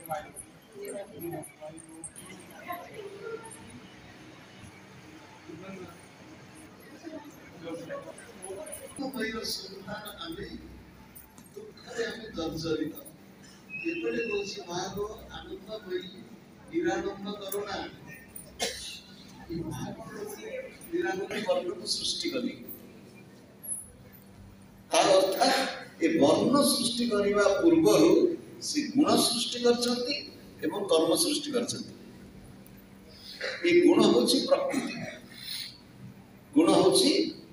संधान आमे दुखरे आमे जर्जरित एपटे कौसी महागो आनंद भई निरानंद करुणा निरानंद वर्ण को सृष्टि करी तार अर्थात ए वर्ण सृष्टि करने पूर्व से गुण सृष्टि करछंती एवं कर्म सृष्टि करछंती। ए गुण होची प्रकृति, गुण होची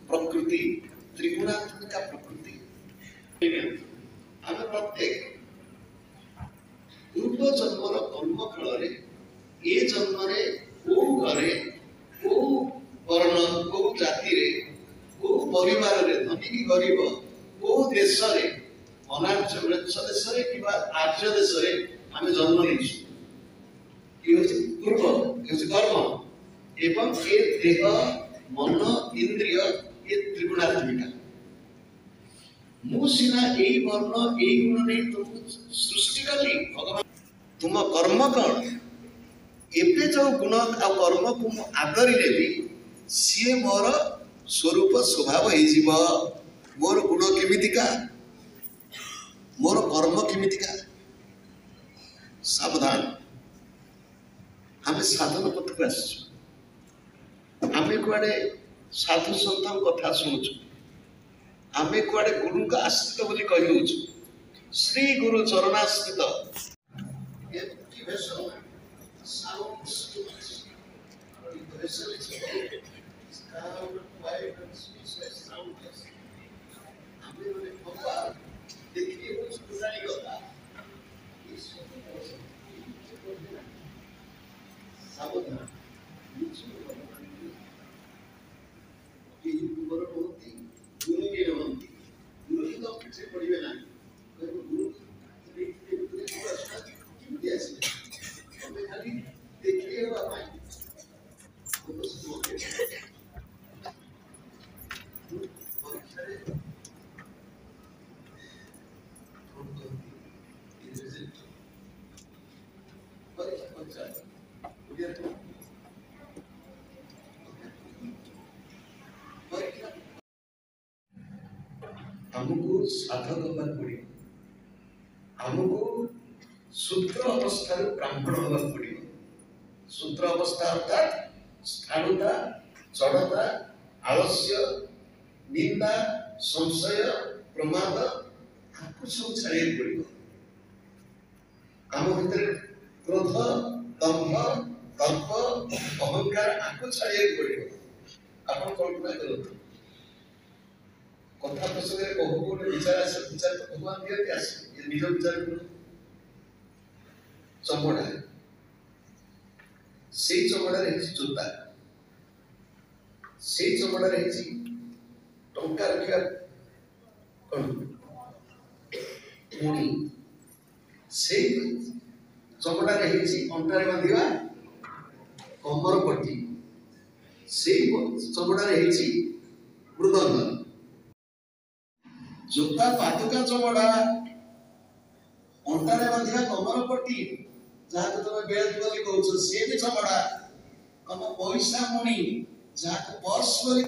प्रकृति, त्रिगुणात्मिका प्रकृति। आम प्रत्येक पूर्व जन्मर कर्म फल ए जन्म को घरे को वर्ण को जाति रे को परिवार रे धनी की गरीब को देश रे अनार्य देश रे कि आर्य देश रे आम जन्म लेछु पूर्व कर्म एवं ए देह मन इंद्रिय ये त्रिगुणात्मिका मुसिना एई वर्ण एई गुण नहीं तुम सृष्टि कली भगवान तुम कर्म कौन एबे जो गुण आ कर्म को आदरी लेबी सी मोर स्वरूप स्वभाव हो जीव मोर गुण केमितिका मोर कर्म केमितिका। सावधान आम साधन पथ को आसु आम कुआडे साधु सन्त कथा शुणुचु आम कुआडे गुरु का आश्रित बोली कहूँ श्री गुरु चरणाश्रित आमको साधक होगा पड़े आमको सूत्र अवस्था ब्राह्मण होगा पड़े सूत्र अवस्था अर्थात स्थाणुता जड़ता आलस्य निंदा संशय प्रमाद आपको सब छाड़े पड़े आम भीतर क्रोध दंभ कल्प अहंकार आपको छाड़े पड़े आप कल्पना करूँ कथा प्रसंग कहू गोटे विचार आस विचार तो भगवान दिखते आस निज विचार चमड़ा से चमड़ा जोता से चमड़ा टंका रखा कौन मुणी से चमड़ा अंटारे बांधा कमर पट्टी से चमड़ा मृदंग जोता पादुका चमड़ा अंटारे बांधा कमर पट्टी जहाँ को तुम बेल्ट बोली कहूछ से भी चमड़ा कम पैसा मुणी जहाँ को पर्स बोली